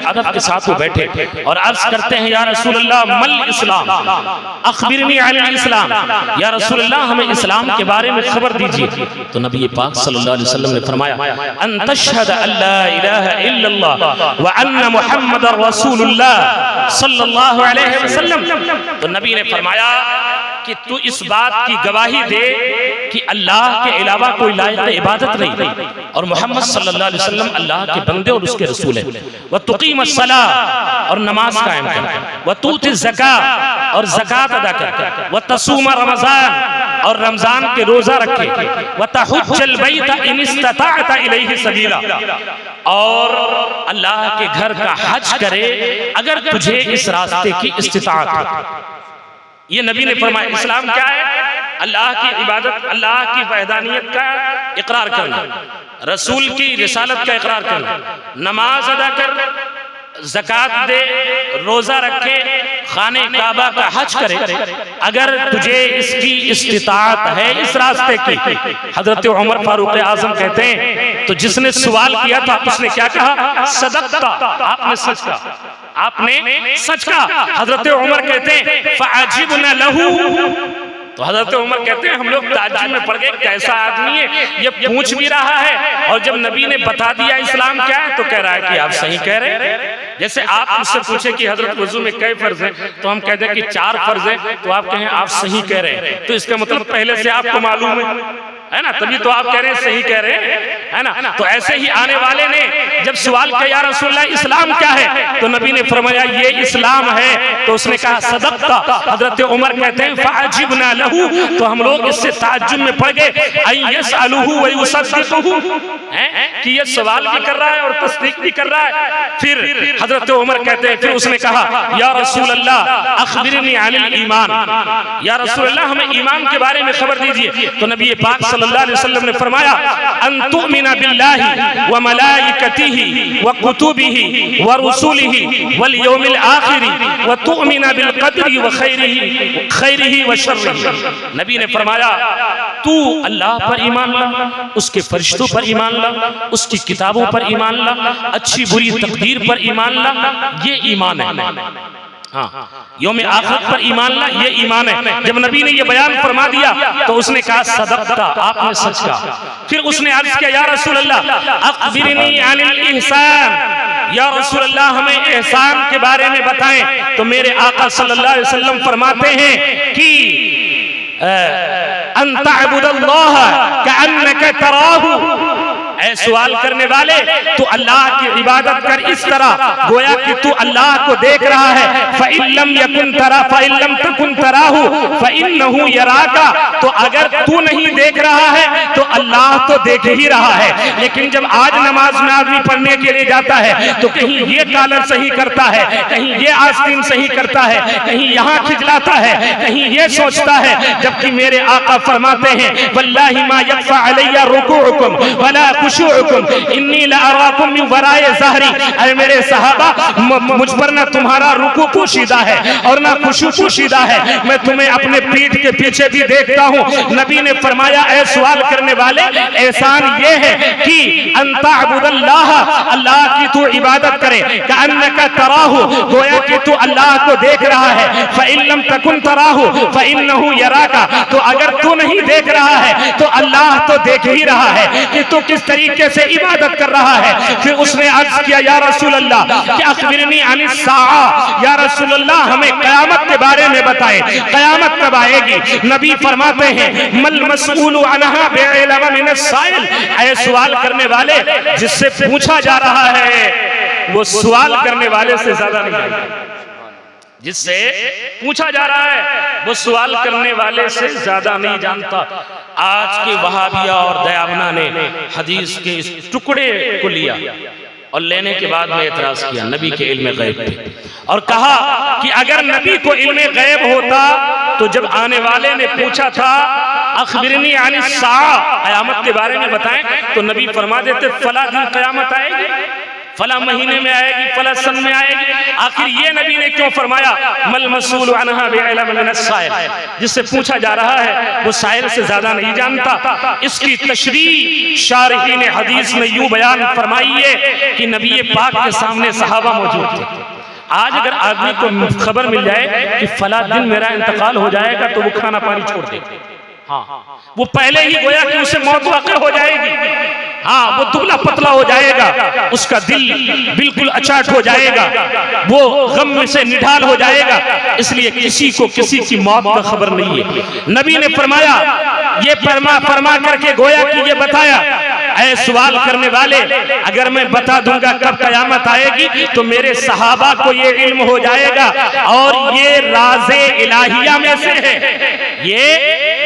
अदब के साथ वो बैठे और अर्ज करते हैं, या रसूल अल्लाह मल इस्लाम, अखबिरनी अनिल इस्लाम, या रसूल अल्लाह हमें इस्लाम के बारे में खबर दीजिए। तो नबी पाक सल्लल्लाहु अलैहि वसल्लम ने फरमाया, अन तशहद अल्ला इलाहा इल्लल्लाह व अन्न मुहम्मदर रसूलुल्लाह सल्लल्लाहु अलैहि वसल्लम। तो नबी ने फरमाया कि तू इस बात की गवाही दे कि अल्लाह के अलावा कोई लायक इबादत नहीं और मोहम्मद सल्लल्लाहु अलैहि वसल्लम अल्लाह के बंदे और उसके रसूल हैं। व तुकीमस सलाह और नमाज कायम कर, व तूतिज़ ज़कात और ज़कात अदा कर, व तसूम रमज़ान और रमजान के रोजा रखे, व तहुज्जल बैत इन इस्तताअत इलैहि सबीला और अल्लाह के घर का हज करे अगर तुझे इस रास्ते की इस्तिताअत हो। ये नबी ने फरमाया इस्लाम क्या है? अल्लाह की इबादत, अल्लाह की वहदानियत का इकरार करना, रसूल की रिसालत का इकरार करना, नमाज अदा कर, ज़कात दे, रोजा रखे, खाने काबा का हज करे अगर तुझे इसकी इस्तिताअत है इस रास्ते की। हजरत उमर फारूक आजम कहते हैं, तो जिसने सवाल किया था उसने क्या कहा? सदक़ता, आपने सच कहा, आपने सच कहा। हजरत उमर कहते हैं फ़अजिबना लहू, तो हजरत उमर कहते हैं हम लोग ताज्जुब में पड़ गए, कैसा आदमी है, ये पूछ भी रहा है और जब नबी ने बता दिया इस्लाम क्या है तो कह रहा है कि आप सही कह रहे हैं। जैसे आप मुझसे पूछे कि हजरत वुज़ू में कई फर्ज हैं तो हम कहते हैं कि 4 फर्ज हैं, तो आप कहें आप सही कह रहे हैं, तो इसका मतलब पहले से आपको मालूम है ना, तभी तो आप कह रहे हैं सही कह रहे हैं, है ना। तो ऐसे ही आने वाले ने जब सवाल किया या रसूलल्लाह इस्लाम क्या है, तो नबी ने फरमाया ये इस्लाम है, तो उसने कहा सदक़ता। हजरत उमर कहते हैं फ़अजिबना लहू, तो हम लोग इससे ताज्जुब में पड़ गए, अन यसअलुहु व युसद्दिक़ुहु, कि ये सवाल भी कर रहा है और तस्दीक भी कर रहा है। फिर हजरत उमर कहते हैं, फिर उसने कहा या रसूल अल्लाह अखबिरनी अनिल ईमान, या रसूल अल्लाह हमें ईमान के बारे में खबर दीजिए। तो नबी पाक सल्लल्लाहु अलैहि वसल्लम ने फरमाया अन तुमिना बिल्लाहि व मलाइकतिहि व कुतुबिहि व रुसुलिहि वल यौमिल आखिरि व तुमिना बिल क़द्रि व खैरिहि व शर्रिहि। नबी ने फरमाया तू अल्लाह पर ईमान ला, उसके फरिश्तों पर ईमान ला, उसकी किताबों पर ईमान ला, अच्छी बुरी तकदीर पर ईमान ला, ये ईमान है। हाँ, यौम आखिरत पर ईमान ला, ये ईमान है। जब नबी ने ये बयान फरमा दिया तो उसने कहा सदक़ता, आपने सच कहा। फिर उसने अर्ज किया या रसूल अल्लाह अखबिरनी अनिल इहसान, या रसूल अल्लाह हमें एहसान के बारे में बताएं। तो मेरे आका सल्लल्लाहु अलैहि वसल्लम फरमाते हैं कि अन तअबुदल्लाह कअन्नका तराहु, ऐ सवाल करने वाले तू अल्लाह की इबादत कर इस तरह गोया कि तू अल्लाह को देख रहा है। फ़इल्लम यकुन तरा फ़इल्लम तकुन तराहु फ़इन्नहु यराका, तो अगर तू नहीं देख रहा है तो अल्लाह तो देख ही रहा है। लेकिन जब आज नमाज में आदमी पढ़ने के लिए जाता है तो कहीं ये कॉलर सही करता है, कहीं ये आस्तीन सही करता है, कहीं यहाँ खिजलाता है, कहीं ये सोचता है, जबकि मेरे आका फरमाते हैं वल्लाहि मा यख्फा अलैया रुकूउकुम वला खुशूउकुम इन्नी लअराकुम मिन वराए ज़हरी। ऐ मेरे सहाबा मुझ पर ना तुम्हारा रुकू पोशीदा है और ना खुशू पोशीदा है, मैं तुम्हें अपने पीठ के पीछे भी देखता हूँ। नबी ने फरमाया ऐ सवाल करने वाले एहसान ये है कि अन तअबुदल्लाह, अल्लाह की तू इबादत करे, कअन्नका तराहु, गोया कि तू अल्लाह को देख रहा है। फ़इल्लम तकुन तराहु फ़इन्नहु यराका, तो अगर तू नहीं देख रहा है तो अल्लाह तो देख ही रहा है कि तू किस तरीके से इबादत कर रहा है। फिर उसने अर्ज किया या रसूल अल्लाह कि अखबिरनी अनिस साआ, या रसूल अल्लाह हमें क़यामत के बारे में बताएं, क़यामत कब आएगी। नबी फरमाते हैं मल मसऊलु अनहा बिअलम मिनस साइल, ऐ सवाल करने वाले जिससे पूछा जा रहा है वो सवाल करने वाले से ज्यादा नहीं है, जिससे पूछा जा रहा है वो सवाल करने वाले से ज्यादा नहीं जानता। आज के वहाबिया और दयावना ने हदीस के इस टुकड़े को लिया और लेने के बाद में एतराज किया नबी के इल्म गैब पे और कहा कि अगर नबी को इल्म गैब होता तो जब आने वाले ने पूछा था अखबिरनी अनिस साआ, क़यामत के बारे में बताएं, तो नबी फरमा देते फला दिन क़यामत आएगी, फला महीने में आएगी, फला सन में आएगी। आखिर ये नबी ने क्यों फरमाया मल मसूल अनहा बिअलम मिन अस्साइल, जिससे पूछा जा रहा है वो साइल से ज्यादा नहीं जानता। इसकी तशरीह शारहीन हदीस में यूं बयान फरमाई है कि नबी पाक के सामने सहाबा मौजूद थे। आज अगर आदमी को खबर मिल जाए कि फला दिन मेरा इंतकाल हो जाएगा तो वो खाना पानी छोड़ दे। हाँ, वो पहले ही गोया कि उसे मौत वाक़ई हो जाएगी। हाँ, वो दुबला पतला हो जाएगा, उसका दिल बिल्कुल अचाट हो जाएगा, वो गम में से निढाल हो जाएगा। इसलिए किसी को किसी की मौत का खबर नहीं है। नबी ने फरमाया, ये फरमा करके गोया कि ये बताया, ऐ सवाल करने वाले, अगर मैं बता दूंगा कब कयामत आएगी तो मेरे सहाबा को ये इल्म हो जाएगा। और ये राज़े इलाहिया में से है, ये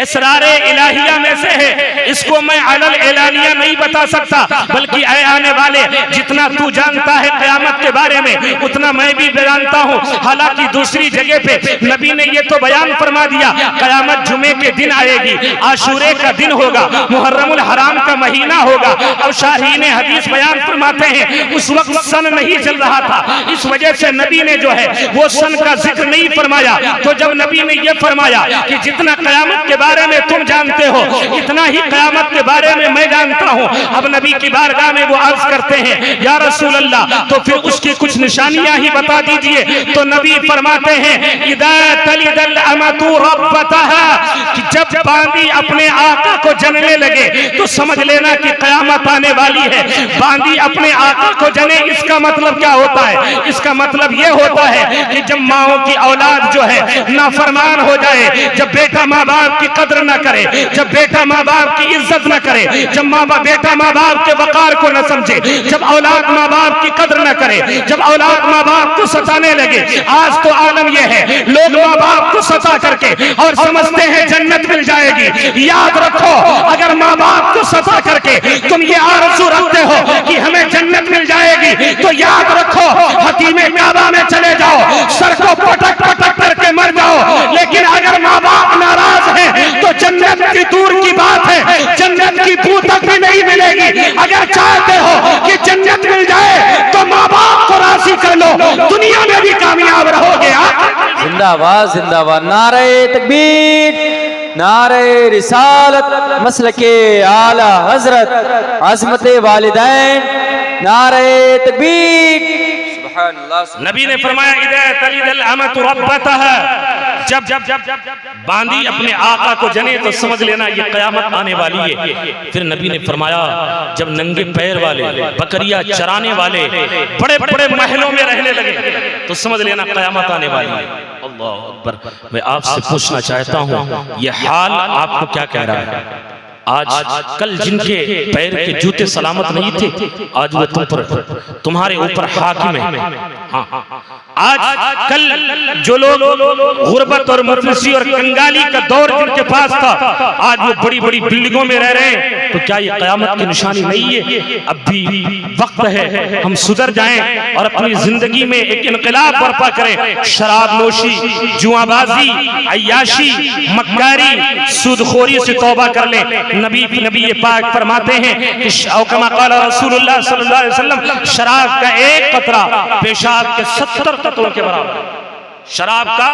इसरारे इलाहिया में से है। इसको मैं अलल एलानिया नहीं बता सकता, बल्कि ऐ आने वाले, जितना तू जानता है क़यामत के बारे में उतना मैं भी जानता हूँ। हालांकि दूसरी जगह पे नबी ने ये तो बयान फरमा दिया क़यामत जुमे के दिन आएगी, आशूरे का दिन होगा, मुहर्रमुल हराम का महीना होगा। अब शारहीन हदीस बयान फरमाते हैं उस वक्त सन नहीं चल रहा था, इस वजह से नबी ने जो है वो सन का जिक्र नहीं फरमाया। तो जब नबी ने ये फरमाया कि जितना क़यामत के बारे में तुम जानते हो इतना ही क़यामत के बारे में मैं जानता हूँ। अब नबी की बारगाह में वो अर्ज करते हैं, या रसूल अल्लाह, तो फिर उसकी कुछ निशानियां ही बता दीजिए। तो नबी फरमाते हैं, इदा तलिदल अमतु रब्बतहा, कि जब बांदी अपने आका को जनने लगे तो समझ लेना कि क़यामत आने वाली है। बांदी अपने आका को जने, इसका मतलब क्या होता है? इसका मतलब ये होता है कि जब माओ की औलाद जो है नाफरमान हो जाए, जब बेटा माँ बाप की कदर न करे, जब बेटा माँ बाप की इज्जत न करे, जब बेटा माँ बाप के वकार को न समझे, जब औलाद माँ बाप की कदर न करे, जब औलाद माँ बाप को सताने लगे। आज तो आलम यह है, लोग माँ बाप को सता करके और समझते हैं जन्नत मिल जाएगी। याद रखो, अगर माँ बाप को सता करके तुम ये आरज़ू रखते हो कि हमें जन्नत मिल जाएगी, तो याद रखो हकीमे काबा में चले जाओ, सर को पटक पटक करके मर जाओ। लेकिन अगर माँ बाप नाराज हैं तो जन्नत की दूर की बात है, जन्नत की बू तक भी नहीं मिलेगी। अगर चाहते हो कि जन्नत मिल जाए तो माँ बाप को राजी कर लो, दुनिया में भी कामयाब रहोगे। जिंदाबाद जिंदाबाद, नारे तकबीर, नारे रिसालत, मसलके आला हजरत, अज़मत वालिदैन, नारे तकबीर। नबी ने फरमाया, इदा तलिदल अमतु रब्बतहा, जब बांदी अपने आका को जने तो समझ लेना ये क़यामत आने वाली है। फिर नबी ने फरमाया, जब नंगे पैर वाले बकरियां चराने वाले बड़े बड़े महलों में रहने लगे तो समझ लेना क़यामत आने वाली है। अल्लाह अकबर। मैं आपसे पूछना चाहता हूँ, ये हाल आपको क्या कह रहा है? आज कल जिनके पैर के जूते सलामत नहीं थे, आज वो तुम्हारे ऊपर हाकिम है। हाँ, आज कल जो लोग गुर्बत और मुफलिसी और कंगाली का दौर जिनके पास था, आज वो बड़ी बड़ी बिल्डिंगों में रह रहे हैं। तो क्या ये क़यामत की निशानी नहीं है? अब भी वक्त है हम सुधर जाएं और अपनी जिंदगी में एक इनकलाब बर्पा करें। शराब नोशी, जुआबाजी, अय्याशी, मक्कारी, सूदखोरी से तौबा कर लें। नबी पाक फरमाते हैं कि कमा क़ाला रसूलुल्लाह सल्लल्लाहु अलैहि वसल्लम, शराब का एक कतरा पेशाब के 70 कतरों के बराबर है। शराब का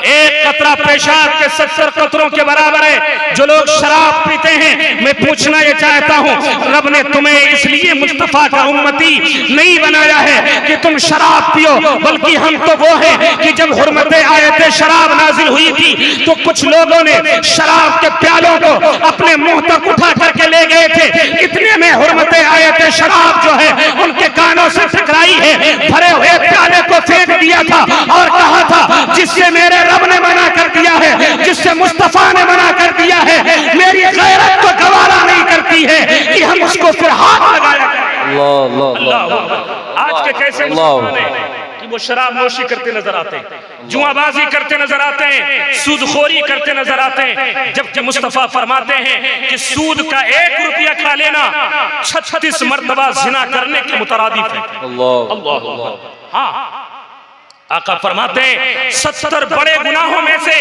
एक कतरा पेशाब के 70 कतरों के बराबर है। जो लोग शराब पीते हैं, मैं पूछना ये चाहता हूँ, रब ने तुम्हें इसलिए मुस्तफा का उम्मती नहीं बनाया है कि तुम शराब पियो, बल्कि हम तो वो हैं कि जब हुर्मत आयत शराब नाजिल हुई थी तो कुछ लोगों ने शराब के प्यालों को अपने मुंह तक उठा करके ले गए थे। इतने में हुर्मत आयत शराब जो है उनके कानों से टकराई है, भरे हुए प्याले को फेंक दिया था और कहा था, जिससे मेरे रब ने मना कर दिया है, जिससे मुस्तफा ने मना कर दिया है, मेरी गैरत को गवारा नहीं करती है कि हम उसको फिर हाथ लगाया करें। आज के कैसे मुसलमान हैं कि वो शराब नोशी करते नजर आते हैं, जुआबाजी करते नजर आते हैं, सूदखोरी करते नजर आते हैं, जबकि मुस्तफा फरमाते हैं कि सूद का 1 रुपया खा लेना 36 मर्तबा जिना करने के मुतरादिफ है। अल्लाह। हाँ, आका फरमाते हैं 70 बड़े गुनाहों में से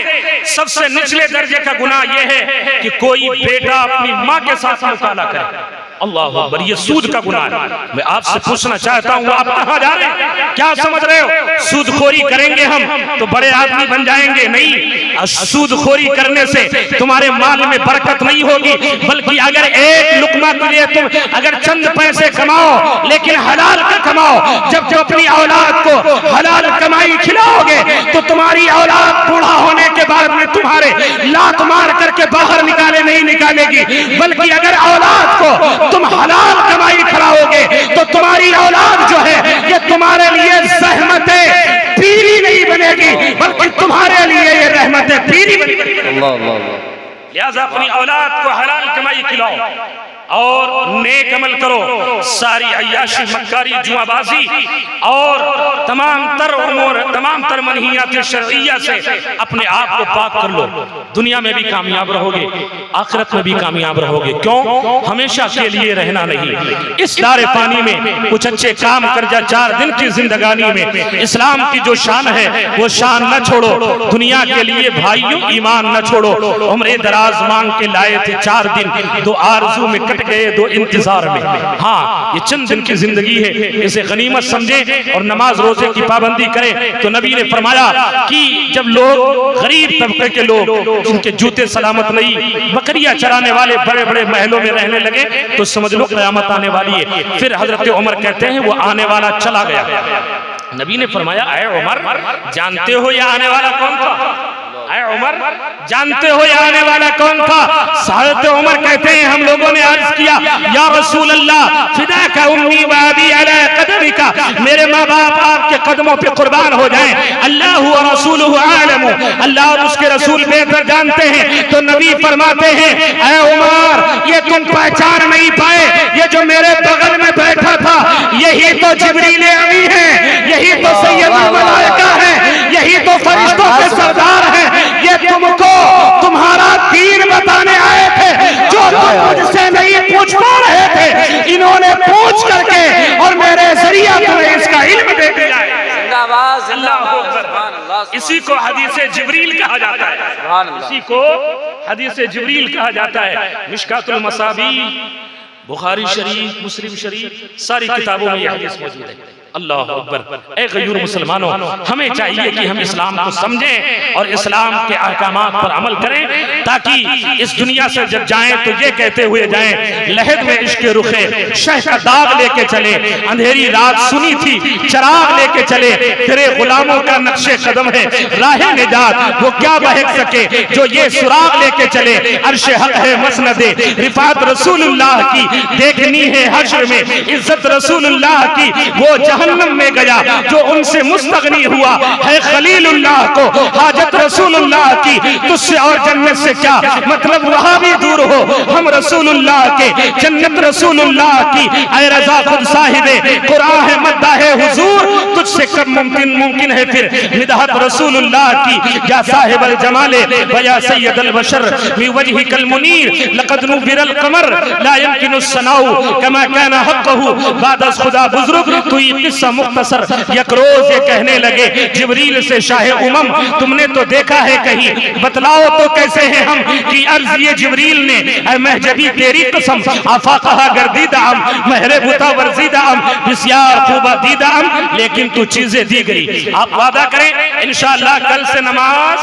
सबसे निचले दर्जे का गुनाह यह है कि कोई बेटा अपनी माँ के साथ मुकाला करे। अल्लाह अकबर, ये सूद का गुनाह है। मैं आपसे पूछना चाहता हूँ, आप कहाँ जा रहे हैं? क्या समझ रहे हो सूदखोरी करेंगे हम तो बड़े आदमी बन जाएंगे? नहीं, सूदखोरी करने से तुम्हारे माल में बरकत नहीं होगी, बल्कि अगर एक लुकमा के लिए तुम अगर चंद पैसे कमाओ लेकिन हलाल का कमाओ, जब अपनी औलाद को हलाल कमाई खिलाओगे तो तुम्हारी औलाद बूढ़ा होने के बाद में तुम्हारे लात मार करके बाहर नहीं निकालेगी, बल्कि अगर औलाद को तुम हलाल कमाई खिलाओगे तो तुम्हारी औलाद जो है ये तुम्हारे लिए रहमते पीरी नहीं बनेगी, बल्कि तुम्हारे लिए ये रहमते पीरी बनेगी। लिहाजा अपनी औलाद को हलाल कमाई खिलाओ और नेक अमल करो। सारी अय्याशी, मक्कारी, जुआबाजी और तमाम तर मनहियात शरइया से अपने आप को पाक कर लो। दुनिया में भी कामयाब रहोगे, आखिरत में भी कामयाब रहोगे। क्यों? हमेशा के लिए रहना नहीं। इस दारे पानी में कुछ अच्छे काम कर जा, 4 दिन की जिंदगानी में इस्लाम की जो शान है वो शान न छोड़ो। दुनिया के लिए भाइयों ईमान न छोड़ो। उम्रे दराज मांग के लाए थे 4 दिन, 2 आरज़ू में कट गए, 2 इंतजार में। हाँ, ये चंद दिन की जिंदगी है, इसे गनीमत समझे और नमाज रोजे की पाबंदी करें। तो नबी ने फरमाया कि जब लोग गरीब तबके के लोग जिनके जूते सलामत नहीं, बकरियां चराने वाले बड़े बड़े महलों में रहने लगे तो समझ लो क़यामत आने वाली है। फिर हजरत उमर कहते हैं वो आने वाला चला गया। नबी ने फरमाया, ऐ उमर, जानते हो ये आने वाला कौन था? ऐ उमर, जानते हो ये आने वाला कौन था? हज़रत उमर कहते हैं हम लोगों ने अर्ज किया, या रसूल अल्लाह, फिदाका उम्मी व अबी अला कदमिका, मेरे माँ बाप आपके कदमों पे कुर्बान हो जाएं। अल्लाह व रसूलुहु आलम, अल्लाह और उसके रसूल बेहतर जानते हैं। तो नबी फरमाते हैं, ऐ उमर, ये तुम पहचान नहीं पाए, ये जो मेरे बगल में बैठा था यही तो जिब्रील अमी है, यही तो सैयदुल मलाइका है, यही तो फरिश्तों के सरदार हैं। ये तुमको तुम्हारा दीन बताने आए थे, जो तुम मुझसे नहीं पूछ पा रहे थे, इन्होंने पूछ करके और मेरे जरिया तुम्हें इसका इल्म दे दिया है। इसी को हदीसे जिब्रील कहा जाता है, इसी को हदीसे जिब्रील कहा जाता है। मिशकातुल मसाबी, बुखारी शरीफ, मुस्लिम शरीफ, सारी किताबों में यह हदीस मौजूद है। अल्लाह अकबर। ए गयूर मुसलमानों, हमें चाहिए कि हम इस्लाम को समझें और इस्लाम के अहकामात पर अमल करें, ताकि इस दुनिया से जब जाएं तो ये कहते हुए जाएं, लहद में इश्क रुखे शह का दाग लेके चले, अंधेरी रात सुनी थी चराग लेके चले, तेरे गुलामों का नक्शे कदम है राह निजात, वो क्या बहक सके जो ये सुराग लेके चले। अर्श हक है मसनदे रिफात रसूलुल्लाह की, देखनी है हश्र में इज्जत रसूलुल्लाह की। वो जहन्नम में गया जो उनसे मुस्तगनी हुआ है खलीलुल्लाह को, हाजत रसूलुल्लाह की तुझसे और जन्नत से क्या मतलब, वहां भी दूर हो हम रसूलुल्लाह के, जन्नत रसूलुल्लाह की। ऐ रज़ा खुद साहिबे कुरान है मद्दा है हुजूर, तुझसे कब मुमकिन है फिर निदाहत रसूलुल्लाह की। या साहिबल जमाले व या सय्यदल बशर मी वजहिकल मुनीर, लक़द नुबिरल क़मर ला यमकिनु सनाउ कमा काना हक़्क़हु बाद अज़ खुदा बुज़ुर्ग। तो किस्सा मुख्तसर एक रोज ये कहने लगे जिब्रील से, शाहे उमम तुमने तो देखा है कहीं, बतलाओ तो कैसे हैं हम। कि अर्ज ये जिब्रील ने, ऐ महजबी तेरी कसम, आफा कहा गर्दीदा हम, महरे बुता वर्जीदा हम, बिस्यार खूबा दीदा हम, लेकिन तू चीजें दी गई। आप वादा करें इंशाअल्लाह कल से नमाज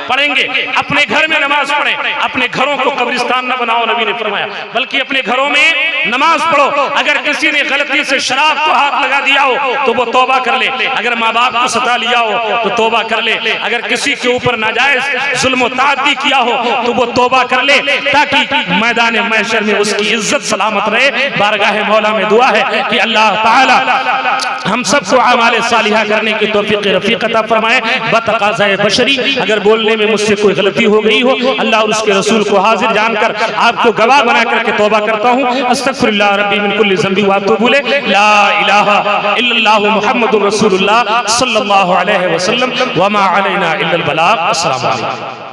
पढ़ेंगे, अपने घर में नमाज पढ़ें, अपने घरों को कब्रिस्तान न बनाओ नबी ने फरमाया, बल्कि अपने घरों में नमाज पढ़ो। अगर किसी ने गलती से शराब को हाथ लगा दिया हो तो वो तौबा कर ले, अगर माँ बाप को सता लिया हो तो तौबा कर ले, अगर किसी के ऊपर नाजायज जुल्म ताअद्दी किया हो तो वो तौबा कर ले, ताकि मैदान महशर में उसकी इज्जत सलामत रहे। बारगाह मौला में दुआ है कि अल्लाह ताला हम सबको आमाले सालिहा करने की तौफीक रफीक अता फरमाए। बतक़ाज़ाए बशरी अगर बोलने में मुझसे कोई गलती हो गई हो, अल्लाह और उसके रसूल को हाजिर जानकर आपको गवाह बना करके तौबा करता हूँ। अस्तगफिरुल्लाह रब्बी मिन कुल्ली ज़ंबी व अतूबु इलैह। ला इलाहा इल्लल्लाहु मुहम्मदुर रसूलुल्लाह सल्लल्लाहु अलैहि वसल्लम व मा अलैना इल्लल बलाग। अस्सलामु अलैकुम।